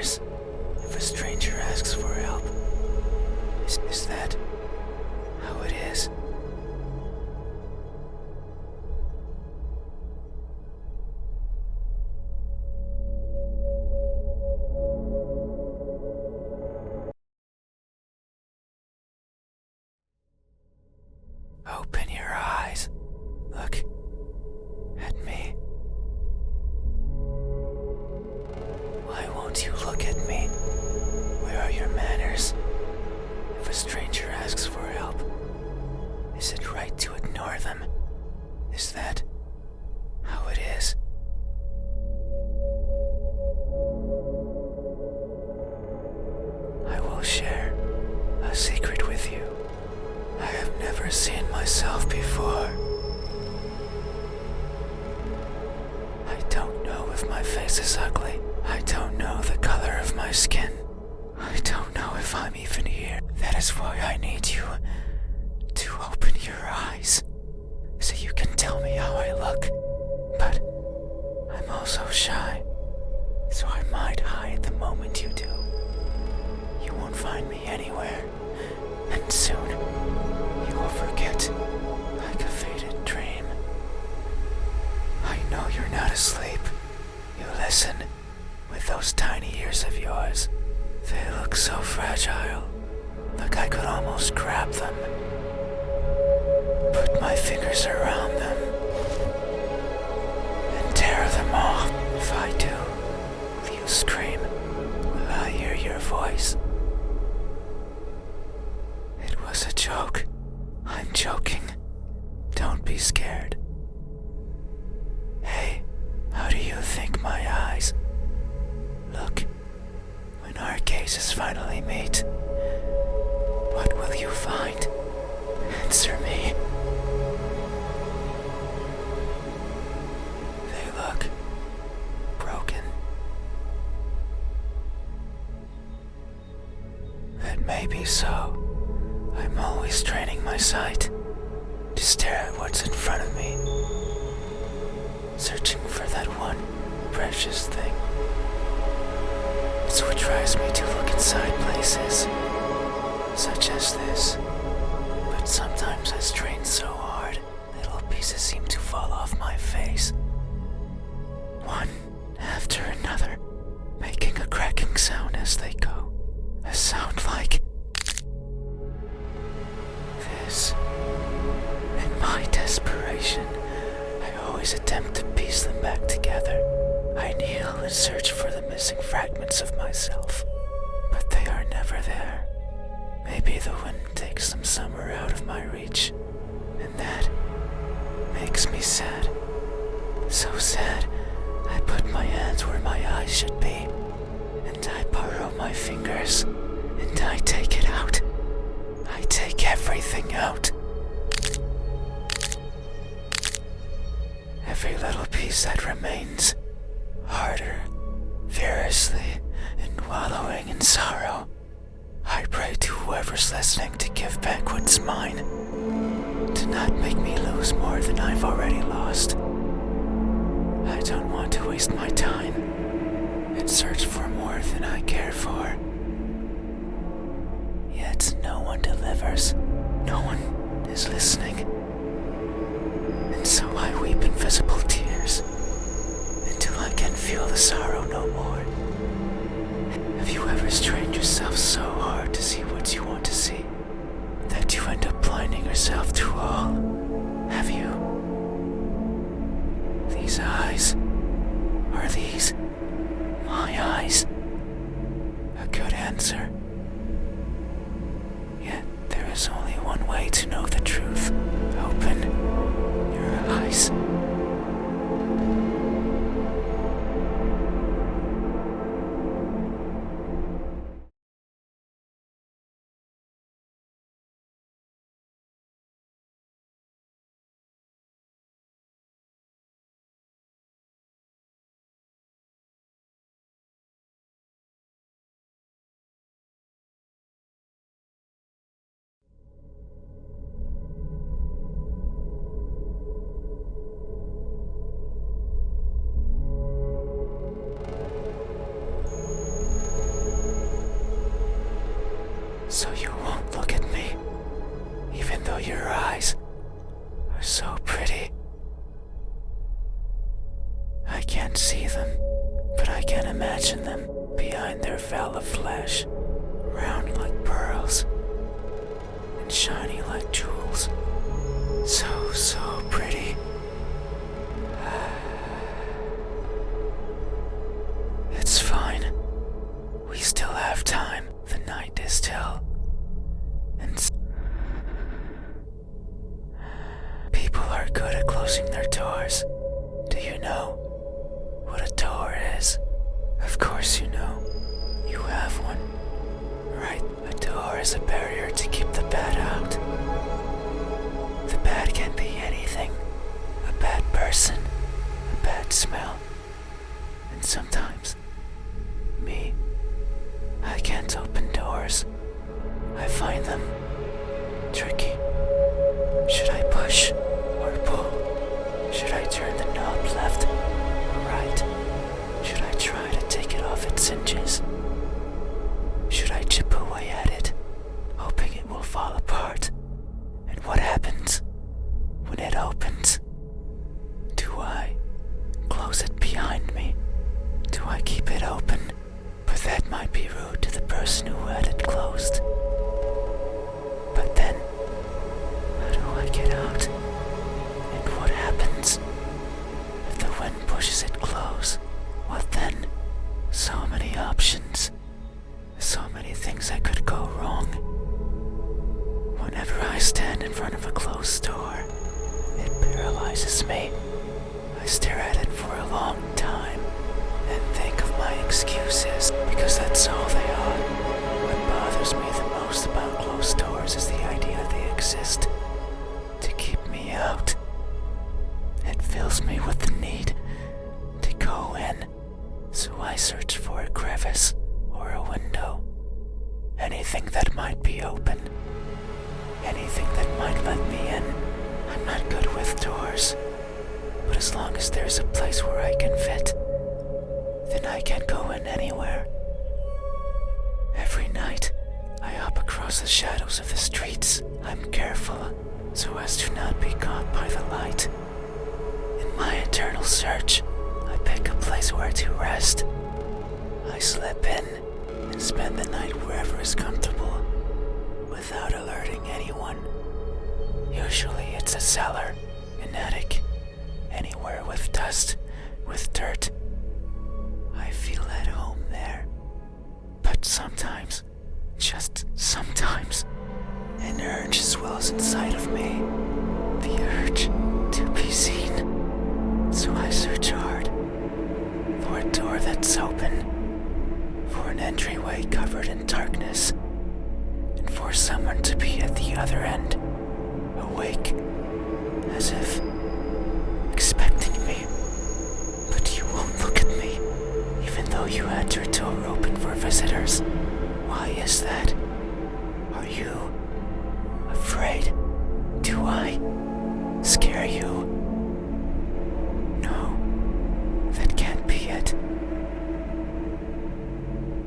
manners. If a stranger asks for help, is that how it is? Open your eyes. Look at me. Why won't you look at me? Where are your manners? If a stranger asks for help, is it right to ignore them? Is that how it is? I will share a secret with you. I have never seen myself before. I don't know if my face is ugly. I don't know the color of my skin. I don't know if I'm even here. That is why I need you to open your eyes, so you can tell me how I look. But I'm also shy, so I might hide the moment you do. You won't find me anywhere, and soon you will forget like a faded dream. I know you're not asleep. You listen with those tiny ears of yours. They look so fragile, like I could almost grab them. Put my fingers around them and tear them off. If I do, will you scream? Will I hear your voice? It was a joke. I'm joking. Don't be scared. Hey, how do you think my eyes look when our cases finally meet? What will you find? Answer me. They look broken. That may be so. I'm always training my sight to stare at what's in front of me, searching for that one precious thing. It's what drives me to look inside places such as this. But sometimes I strain so hard, little pieces seem to fall off my face, one after another, making a cracking sound as they go. A sound like this. In my desperation, I always attempt to piece them back together. I kneel and search for the missing fragments of myself, but they are never there. Maybe the wind takes them somewhere out of my reach, and that makes me sad. So sad, I put my hands where my eyes should be, and I borrow my fingers, and I take it out. I take everything out. Every little piece that remains, harder, furiously, and wallowing in sorrow. I pray to whoever's listening to give back what's mine, to not make me lose more than I've already lost. I don't want to waste my time and search for more than I care for. Yet no one delivers. No one is listening. And so I weep invisible tears until I can feel the sorrow no more. Have you ever strained yourself so hard to see what you want to see that you end up blinding yourself to all? Have you? These eyes, are these my eyes? A good answer. Yet there is only one way to know the truth. Open your eyes. full of flesh, round like pearls, and shiny like jewels. So pretty. It's fine. We still have time. The night is still. And people are good at closing their doors. Do you know what a door is? Of course you know. You have one. Right, a door is a barrier to keep the bad out. The bad can be anything. A bad person, a bad smell. And sometimes, me, I can't open doors. I find them tricky. Should I push or pull? Should I turn the knob left or right? Should I try to take it off its hinges? Should I chip away at it, hoping it will fall apart? And what happens when it opens? Do I close it behind me? Do I keep it open? But that might be rude to the person who had it closed. But then, how do I get out? And what happens if the wind pushes it close? What then? So many options. So many things that could go wrong. Whenever I stand in front of a closed door, it paralyzes me. I stare at it for a long time and think of my excuses, because that's all they are. What bothers me the most about closed doors is the idea they exist to keep me out. It fills me with the need to go in, so I search for a crevice or a window. Anything that might be open. Anything that might let me in. I'm not good with doors, but as long as there's a place where I can fit, then I can go in anywhere. Every night, I hop across the shadows of the streets. I'm careful so as to not be caught by the light. In my eternal search, I pick a place where to rest. I slip in and spend the night wherever is comfortable, without alerting anyone. Usually it's a cellar, an attic, anywhere with dust, with dirt. I feel at home there. But sometimes, just sometimes, an urge swells inside of me. The urge to be seen. So I search hard for a door that's open, for an entryway covered in darkness, and for someone to be at the other end, awake, as if expecting me. But you won't look at me, even though you had your door open for visitors. Why is that? Are you afraid? Do I scare you? No, that can't be it.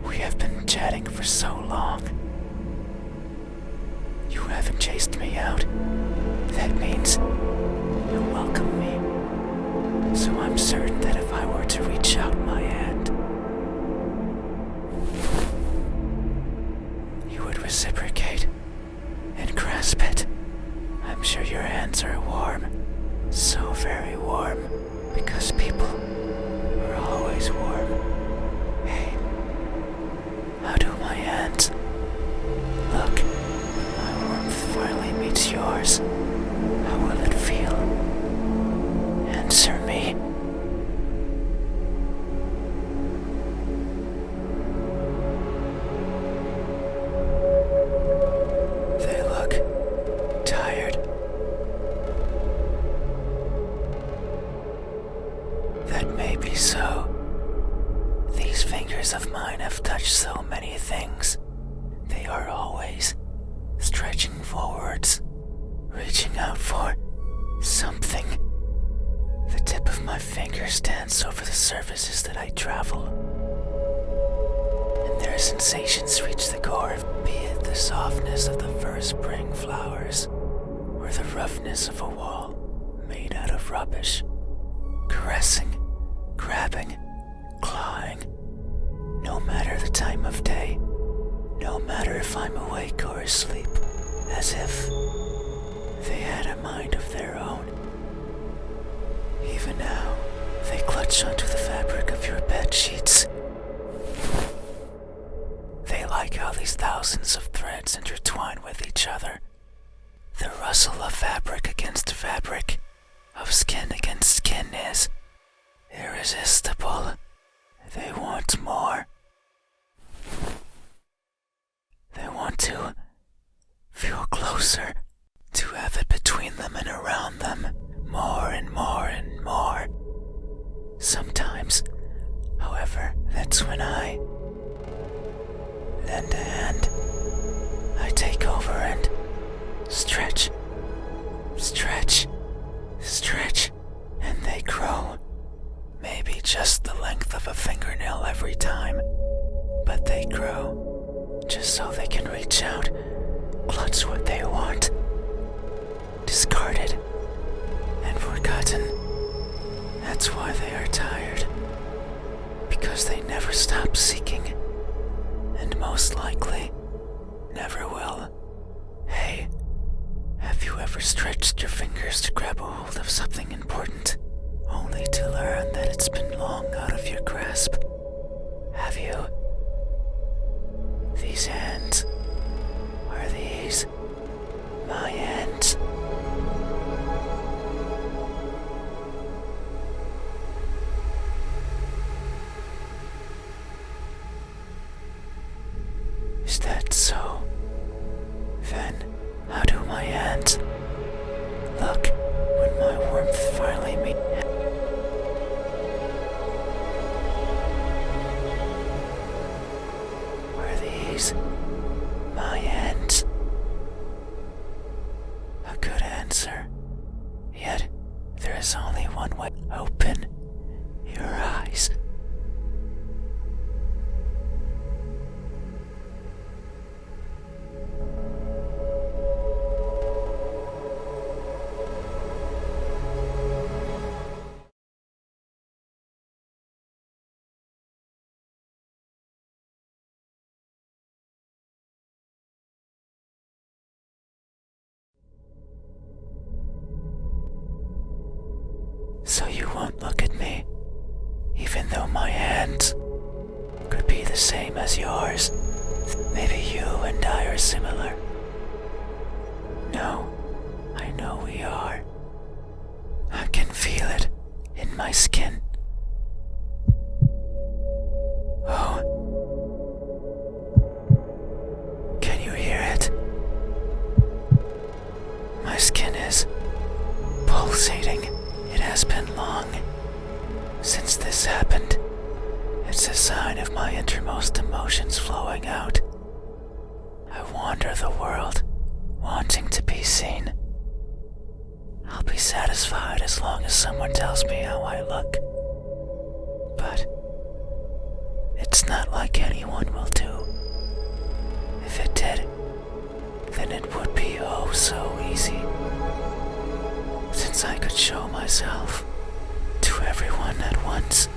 We have been chatting for so long. You haven't chased me out. That means you welcome me. So I'm certain that if I were to reach out my hand, you would reciprocate and grasp it. I'm sure your hands are warm, so very warm, because people are always warm. Hey, how do my hands look when my warmth finally meets yours? How will it feel? Answer me. They look tired. That may be so. These fingers of mine have touched so many things. They are always stretching forwards, reaching out for something. The tip of my fingers dance over the surfaces that I travel, and their sensations reach the core, be it the softness of the first spring flowers, or the roughness of a wall made out of rubbish. Caressing, grabbing, clawing. no matter the time of day, no matter if I'm awake or asleep, as if they had a mind of their own. Even now, they clutch onto the fabric of your bed sheets. They like how these thousands of threads intertwine with each other. The rustle of fabric against fabric, of skin against skin is irresistible. They want more. They want to feel closer, to have it between them and around them, more and more and more. Sometimes, however, that's when I lend a hand. I take over and stretch, stretch, stretch, and they grow. Maybe just the length of a fingernail every time, but they grow, just so they can reach out, clutch what they want. Discarded and forgotten. That's why they are tired, because they never stop seeking, and most likely never will. Hey, have you ever stretched your fingers to grab a hold of something important, only to learn that it's been long out of your grasp? Have you? These hands, are these my hands? Is that so? Then, how do my hands look when my warmth finally meets? Are these my hands? A good answer. Yet, there is only one way. Open your eyes. So you won't look at me, even though my hands could be the same as yours. Maybe you and I are similar. No, I know we are. I can feel it in my skin. Oh. Can you hear it? My skin is pulsating. It has been long since this happened. It's a sign of my innermost emotions flowing out. I wander the world, wanting to be seen. I'll be satisfied as long as someone tells me how I look. But it's not like anyone will do. If it did, then it would be oh so easy. Since I could show myself to everyone at once,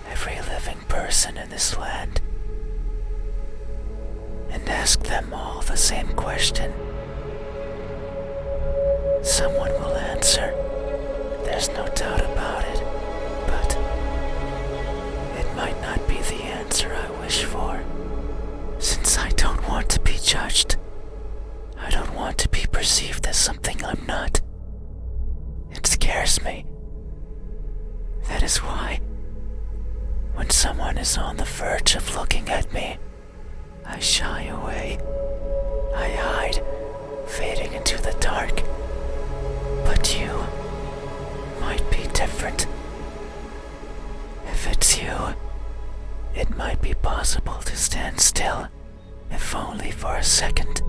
every living person in this land, and ask them all the same question. Someone will answer, there's no doubt about it, but it might not be the answer I wish for, since I don't want to be judged. I don't want to be perceived as something I'm not. It scares me. That is why, when someone is on the verge of looking at me, I shy away. I hide, fading into the dark. But you might be different. If it's you, it might be possible to stand still, if only for a second.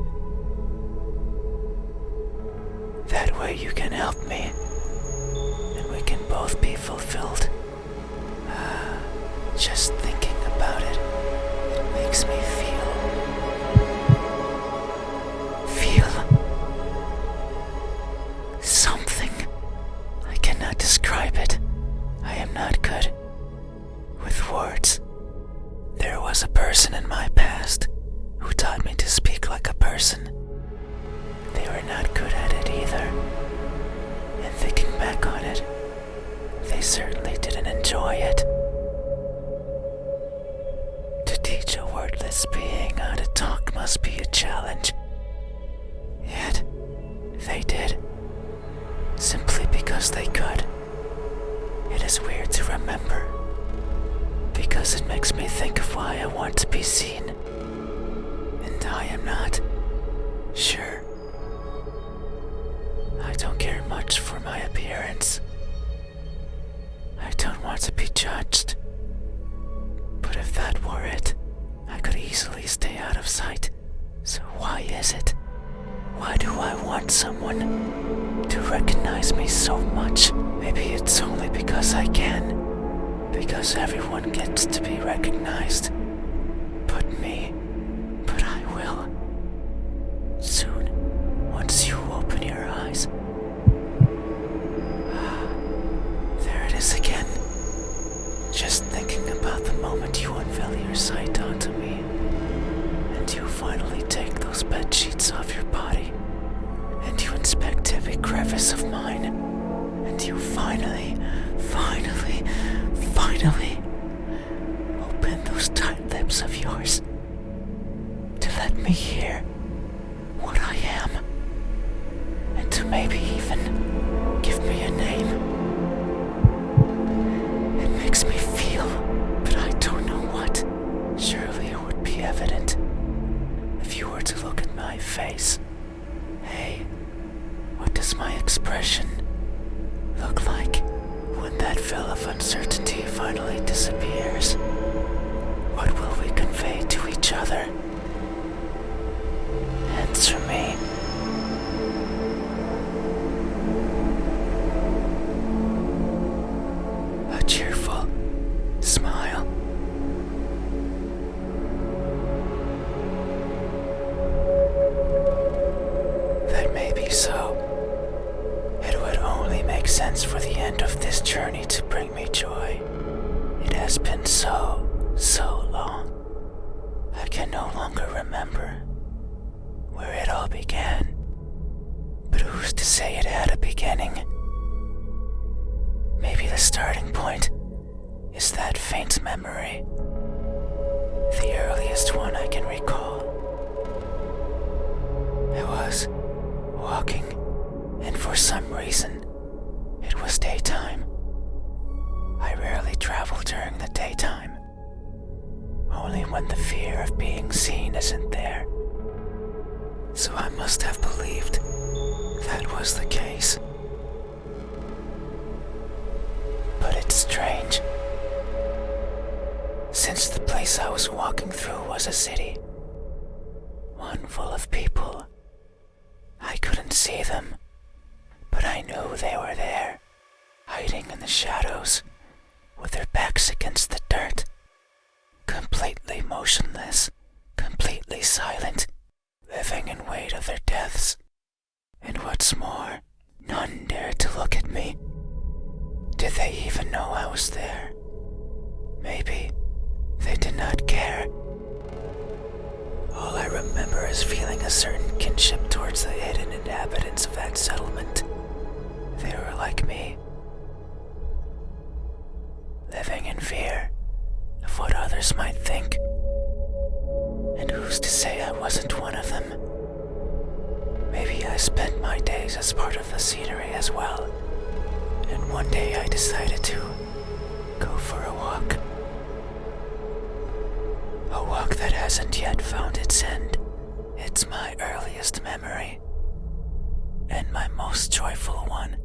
That way you can help me, and we can both be fulfilled. Just thinking about it, it makes me feel something. I cannot describe it. I am not good with words. my past who taught me to speak like a person. They were not good at it either. And thinking back on it, they certainly didn't enjoy it. To teach a wordless being how to talk must be a challenge. Yet, they did. Simply because they could. It is weird to remember, because it makes me think of why I want to be seen. And I am not sure. I don't care much for my appearance. I don't want to be judged. But if that were it, I could easily stay out of sight. So why is it? Why do I want someone to recognize me so much? Maybe it's only because I can. Because everyone gets to be recognized. But me. But I will. Soon, once you open your eyes. There it is again. Just thinking about the moment you unveil your sight onto me. And you finally take those bed sheets off your body. And you inspect every crevice of mine. And you finally open those tight lips of yours to let me hear what I am, and to maybe even give me a name. It makes me feel, but I don't know what. Surely it would be evident if you were to look at my face. Hey, what does my expression look like when that veil of uncertainty finally disappears? What will we convey to each other? Answer me. A cheerful smile. That may be so. It would only make sense for the end of this journey to bring me joy. It has been so long. I can no longer remember where it all began. But who's to say it had a beginning? Maybe the starting point is that faint memory. The earliest one I can recall. I was walking, and for some reason, it was daytime. I rarely travel during the daytime. Only when the fear of being seen isn't there. So I must have believed that was the case. But it's strange. Since the place I was walking through was a city, one full of people, I couldn't see them, but I knew they were there, hiding in the shadows, with their backs against the dirt, completely motionless, completely silent, living in wait of their deaths. And what's more, none dared to look at me. Did they even know I was there? Maybe they did not care. All I remember is feeling a certain kinship towards the hidden inhabitants of that settlement. They were like me, living in fear of what others might think. And who's to say I wasn't one of them? Maybe I spent my days as part of the scenery as well. And one day I decided to go for a walk. A walk that hasn't yet found its end. It's my earliest memory. And my most joyful one.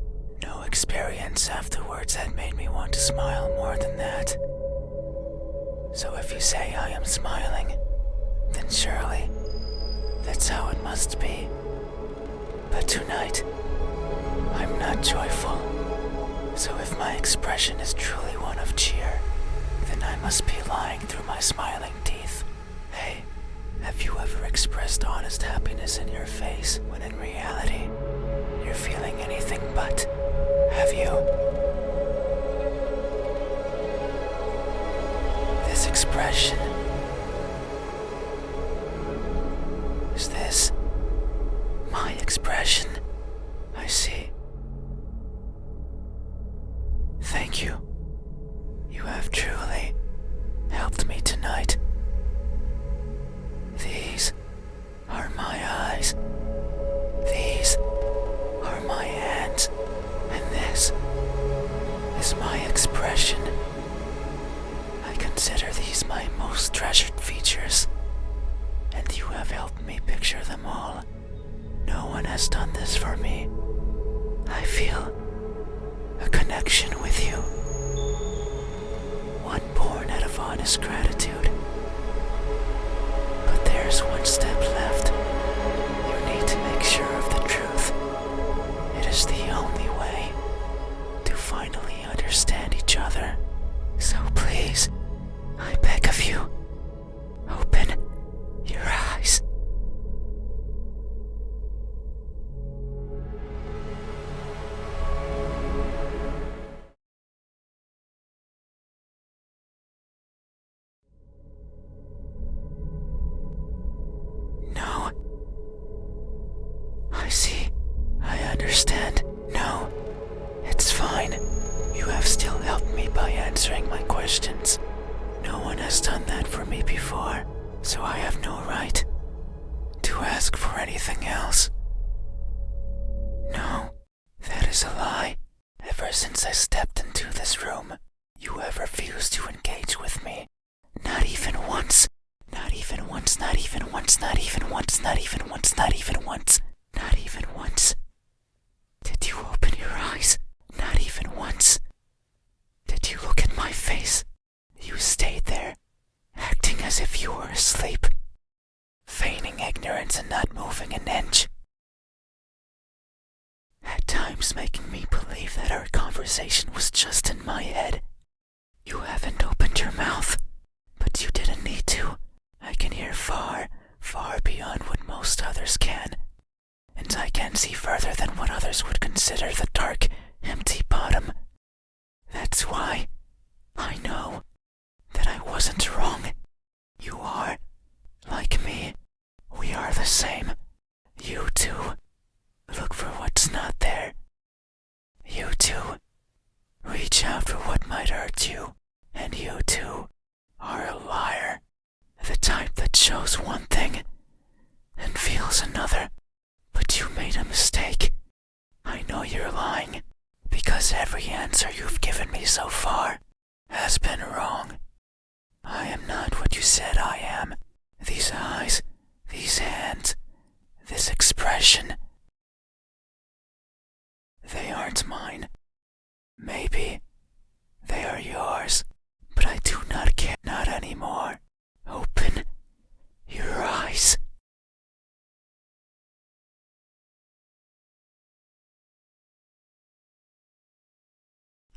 No experience afterwards had made me want to smile more than that. So if you say I am smiling, then surely that's how it must be. But tonight, I'm not joyful. So if my expression is truly one of cheer, then I must be lying through my smiling teeth. Hey, have you ever expressed honest happiness in your face when in reality, you're feeling anything but? Have you? This expression, understand. No, it's fine. You have still helped me by answering my questions. No one has done that for me before, so I have no right to ask for anything else. No, that is a lie. Ever since I stepped into this room, you have refused to engage with me. Not even once. Not even once, not even once, not even once, not even once, not even once, not even once. Did you open your eyes? Not even once. Did you look at my face? You stayed there, acting as if you were asleep, feigning ignorance and not moving an inch. At times making me believe that our conversation was just in my head. You haven't opened your mouth, but you didn't need to. I can hear far, far beyond what most others can, and I can see further than what others would consider the dark, empty bottom. That's why I know that I wasn't wrong. You are, like me, we are the same. You too look for what's not there. You too reach out for what might hurt you, and you too are a liar. The type that shows one thing and feels another. But you made a mistake. I know you're lying, because every answer you've given me so far has been wrong. I am not what you said I am. These eyes, these hands, this expression, they aren't mine. Maybe they are yours, but I do not care. Not anymore. Open your eyes.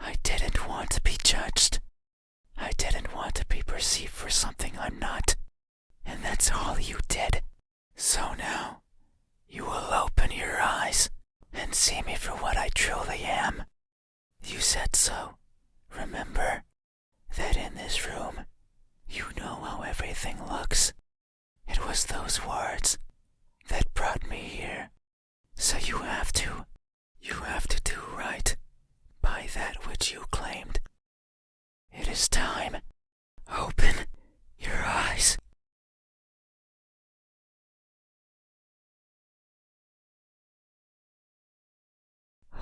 I didn't want to be judged. I didn't want to be perceived for something I'm not. And that's all you did. So now, you will open your eyes and see me for what I truly am. You said so. Remember that in this room, you know how everything looks. It was those words that brought me here. So you have to do right by that which you claimed. It is time. Open your eyes.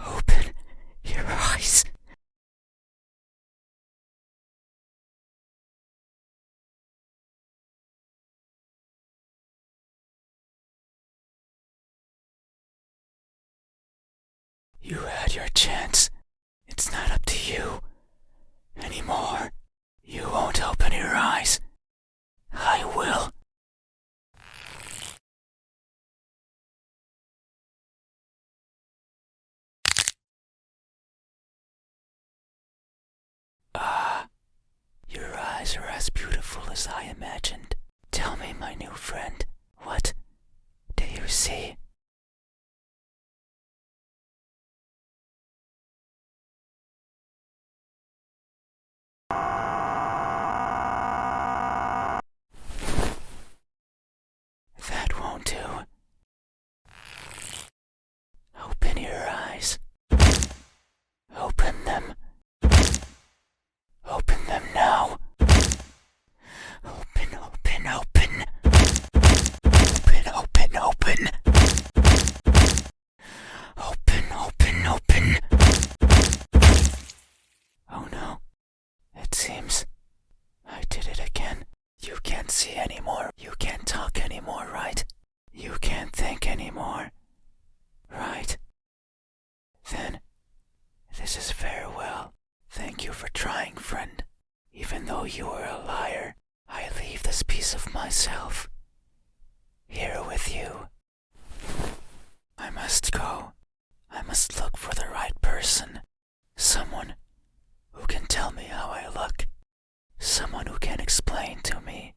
Open your eyes. You had your chance. It's not up to you anymore. You won't open your eyes. I will. Your eyes are as beautiful as I imagined. Tell me, my new friend, what do you see? That won't do. Open your eyes. Open them. Open them now. Open, open, open. Open, open, open. Open, open, open. Oh no. It seems I did it again. You can't see anymore. You can't talk anymore, right? You can't think anymore, right? Then, this is farewell. Thank you for trying, friend. Even though you are a liar, I leave this piece of myself here with you. I must go. I must look for the right person. Someone who can tell me how I look. Someone who can explain to me